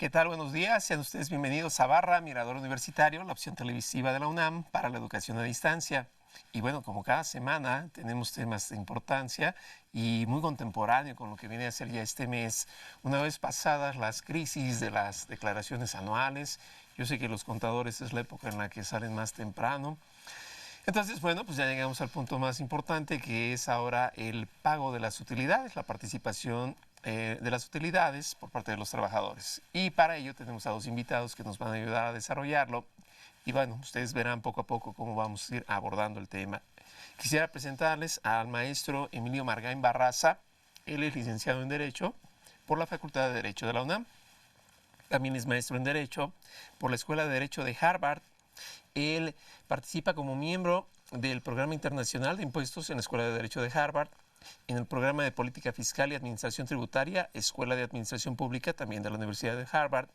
¿Qué tal? Buenos días. Sean ustedes bienvenidos a Barra, Mirador Universitario, la opción televisiva de la UNAM para la educación a distancia. Y bueno, como cada semana tenemos temas de importancia y muy contemporáneo con lo que viene a ser ya este mes. Una vez pasadas las crisis de las declaraciones anuales, yo sé que los contadores es la época en la que salen más temprano. Entonces, bueno, pues ya llegamos al punto más importante, que es ahora el pago de las utilidades, la participación de las utilidades por parte de los trabajadores. Y para ello tenemos a dos invitados que nos van a ayudar a desarrollarlo. Y bueno, ustedes verán poco a poco cómo vamos a ir abordando el tema. Quisiera presentarles al maestro Emilio Margain Barraza. Él es licenciado en Derecho por la Facultad de Derecho de la UNAM. También es maestro en Derecho por la Escuela de Derecho de Harvard. Él participa como miembro del Programa Internacional de Impuestos en la Escuela de Derecho de Harvard, en el Programa de Política Fiscal y Administración Tributaria, Escuela de Administración Pública, también de la Universidad de Harvard.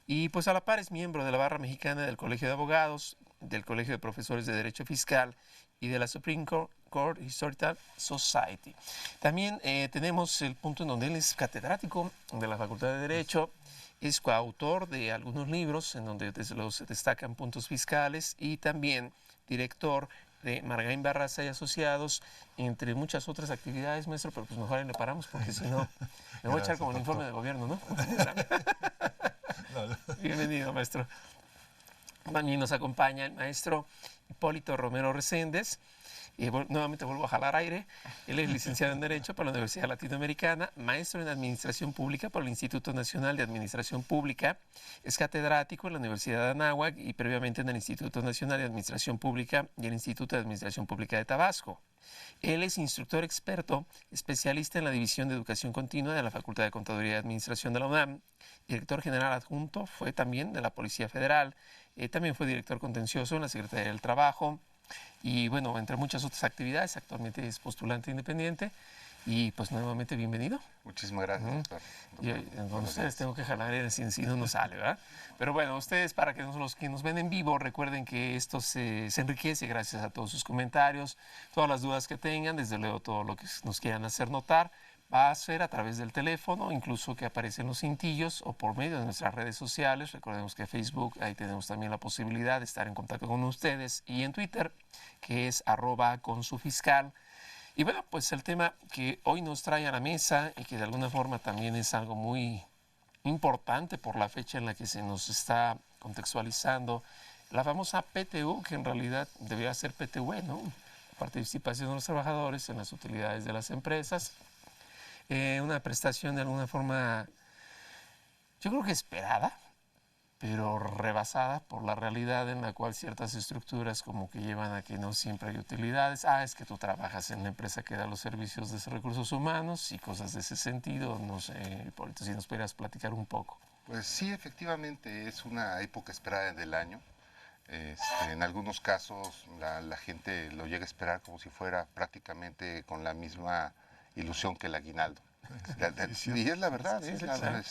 Y pues a la par es miembro de la Barra Mexicana del Colegio de Abogados, del Colegio de Profesores de Derecho Fiscal y de la Supreme Court Historical Society. También tenemos el punto en donde él es catedrático de la Facultad de Derecho. Es coautor de algunos libros en donde desde luego se destacan puntos fiscales y también director de Margain Barraza y Asociados, entre muchas otras actividades, maestro, pero pues mejor ahí le paramos porque si no me voy a echar como el informe de gobierno, ¿no? Bienvenido, maestro. También nos acompaña el maestro Hipólito Romero Reséndez. Nuevamente vuelvo a jalar aire. Él es licenciado en Derecho por la Universidad Latinoamericana, maestro en Administración Pública por el Instituto Nacional de Administración Pública, es catedrático en la Universidad de Anáhuac y previamente en el Instituto Nacional de Administración Pública y el Instituto de Administración Pública de Tabasco. Él es instructor experto, especialista en la División de Educación Continua de la Facultad de Contaduría y Administración de la UNAM, director general adjunto, fue también de la Policía Federal, también fue director contencioso en la Secretaría del Trabajo, y bueno, entre muchas otras actividades, actualmente es postulante independiente. Y pues nuevamente bienvenido. Muchísimas gracias, doctor. Con ustedes tengo que jalar si no nos sale, ¿verdad? Pero bueno, ustedes, para que los que nos ven en vivo, recuerden que esto se enriquece gracias a todos sus comentarios, todas las dudas que tengan, desde luego todo lo que nos quieran hacer notar. Va a ser a través del teléfono, incluso que aparecen los cintillos, o por medio de nuestras redes sociales. Recordemos que en Facebook, ahí tenemos también la posibilidad de estar en contacto con ustedes, y en Twitter, que es @consufiscal. Y bueno, pues el tema que hoy nos trae a la mesa y que de alguna forma también es algo muy importante por la fecha en la que se nos está contextualizando, la famosa PTU, que en realidad debería ser PTU, ¿no? Participación de los trabajadores en las utilidades de las empresas. Una prestación de alguna forma, yo creo que esperada, pero rebasada por la realidad en la cual ciertas estructuras como que llevan a que no siempre hay utilidades. Es que tú trabajas en la empresa que da los servicios de recursos humanos y cosas de ese sentido. No sé, Hipólito, si nos pudieras platicar un poco. Pues sí, efectivamente es una época esperada del año. En algunos casos la gente lo llega a esperar como si fuera prácticamente con la misma ilusión que el aguinaldo. Y es la verdad, es la verdad.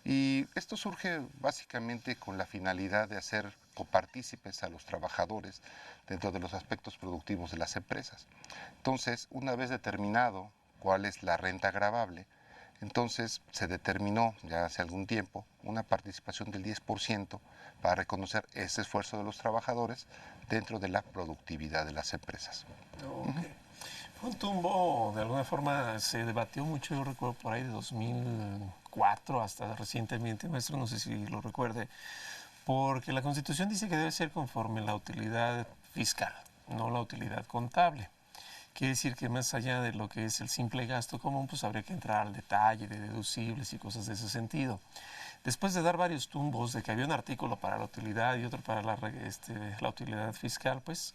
Y esto surge básicamente con la finalidad de hacer copartícipes a los trabajadores dentro de los aspectos productivos de las empresas. Entonces, una vez determinado cuál es la renta gravable, entonces se determinó ya hace algún tiempo una participación del 10% para reconocer ese esfuerzo de los trabajadores dentro de la productividad de las empresas. Okay. Fue un tumbo, de alguna forma se debatió mucho, yo recuerdo por ahí de 2004 hasta recientemente, maestro, no sé si lo recuerde, porque la Constitución dice que debe ser conforme la utilidad fiscal, no la utilidad contable. Quiere decir que más allá de lo que es el simple gasto común, pues habría que entrar al detalle de deducibles y cosas de ese sentido. Después de dar varios tumbos de que había un artículo para la utilidad y otro para la utilidad fiscal, pues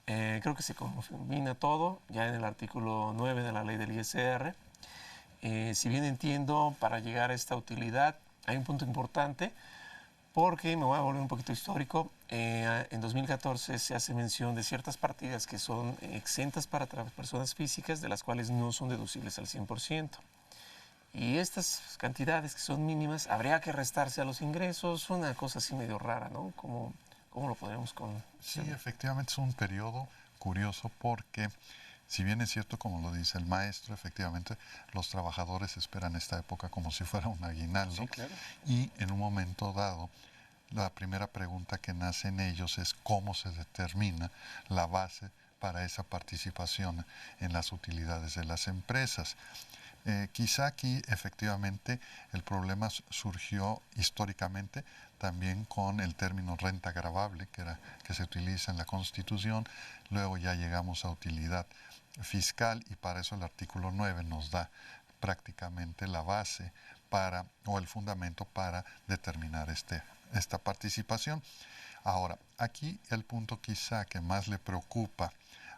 creo que se combina todo ya en el artículo 9 de la ley del ISR. Si bien entiendo, para llegar a esta utilidad hay un punto importante, porque me voy a volver un poquito histórico. En 2014 se hace mención de ciertas partidas que son exentas para personas físicas, de las cuales no son deducibles al 100%. Y estas cantidades que son mínimas, habría que restarse a los ingresos, una cosa así medio rara, ¿no? ¿Cómo lo podríamos Sí, efectivamente es un periodo curioso porque Si bien es cierto, como lo dice el maestro, efectivamente los trabajadores esperan esta época como si fuera un aguinaldo. Sí, claro. Y en un momento dado, la primera pregunta que nace en ellos es cómo se determina la base para esa participación en las utilidades de las empresas. Quizá aquí efectivamente el problema surgió históricamente también con el término renta gravable que se utiliza en la Constitución. Luego ya llegamos a utilidad fiscal y para eso el artículo 9 nos da prácticamente la base o el fundamento para determinar esta participación. Ahora, aquí el punto quizá que más le preocupa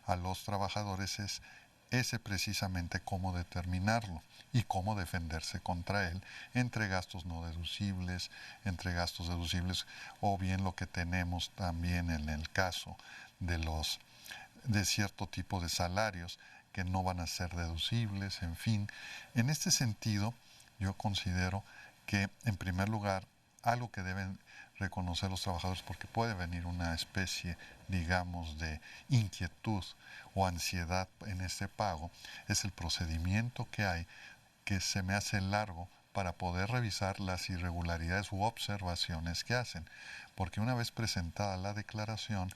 a los trabajadores es ese precisamente cómo determinarlo y cómo defenderse contra él entre gastos no deducibles, entre gastos deducibles o bien lo que tenemos también en el caso de cierto tipo de salarios que no van a ser deducibles, en fin. En este sentido, yo considero que en primer lugar algo que deben reconocer los trabajadores, porque puede venir una especie, digamos, de inquietud o ansiedad en este pago, es el procedimiento que hay, que se me hace largo para poder revisar las irregularidades u observaciones que hacen. Porque una vez presentada la declaración,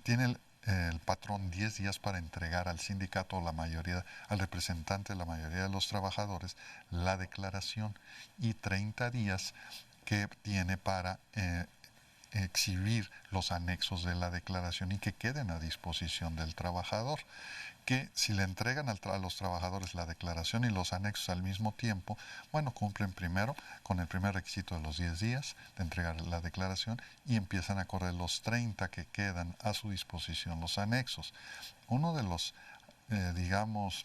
tiene el patrón 10 días para entregar al sindicato o al representante de la mayoría de los trabajadores la declaración y 30 días que tiene para exhibir los anexos de la declaración y que queden a disposición del trabajador, que si le entregan a los trabajadores la declaración y los anexos al mismo tiempo, bueno, cumplen primero con el primer requisito de los 10 días de entregar la declaración y empiezan a correr los 30 que quedan a su disposición los anexos. Uno de los, digamos,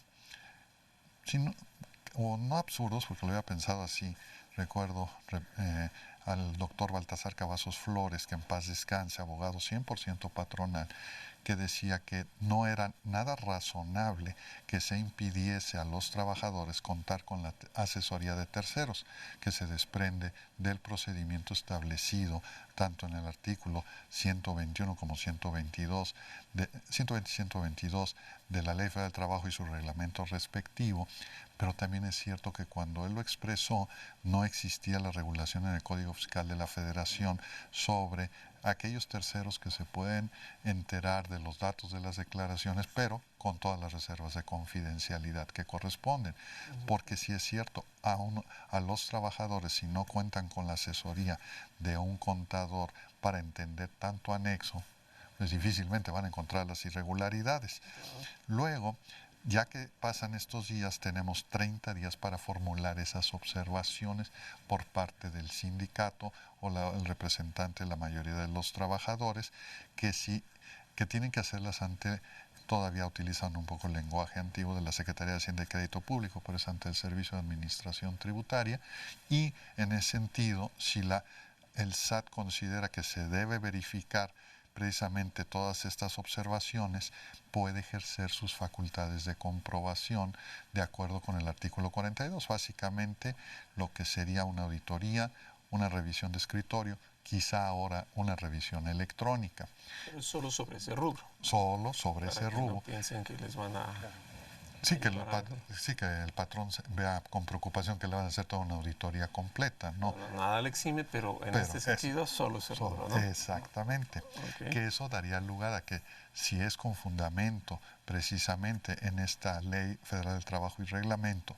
o no absurdos, porque lo había pensado así, recuerdo al doctor Baltasar Cavazos Flores, que en paz descanse, abogado 100% patronal, que decía que no era nada razonable que se impidiese a los trabajadores contar con la asesoría de terceros, que se desprende del procedimiento establecido tanto en el artículo 121 como 122 120 y 122 de la Ley Federal del Trabajo y su reglamento respectivo, pero también es cierto que cuando él lo expresó no existía la regulación en el Código Fiscal de la Federación sobre aquellos terceros que se pueden enterar de los datos de las declaraciones, pero con todas las reservas de confidencialidad que corresponden. Porque si es cierto, a los trabajadores, si no cuentan con la asesoría de un contador para entender tanto anexo, pues difícilmente van a encontrar las irregularidades. Luego, ya que pasan estos días, tenemos 30 días para formular esas observaciones por parte del sindicato o el representante de la mayoría de los trabajadores, que tienen que hacerlas todavía utilizan un poco el lenguaje antiguo de la Secretaría de Hacienda y Crédito Público, pero es ante el Servicio de Administración Tributaria, y en ese sentido, si el SAT considera que se debe verificar precisamente todas estas observaciones, puede ejercer sus facultades de comprobación de acuerdo con el artículo 42, básicamente lo que sería una auditoría, una revisión de escritorio, quizá ahora una revisión electrónica. Pero es solo sobre ese rubro. Solo sobre Para ese que rubro. no piensen que les van a... Sí que el patrón vea con preocupación que le van a hacer toda una auditoría completa, ¿no? Bueno, nada le exime, pero en este sentido solo ese rubro, ¿no? Exactamente. Okay. Que eso daría lugar a que, si es con fundamento precisamente en esta Ley Federal del Trabajo y Reglamento,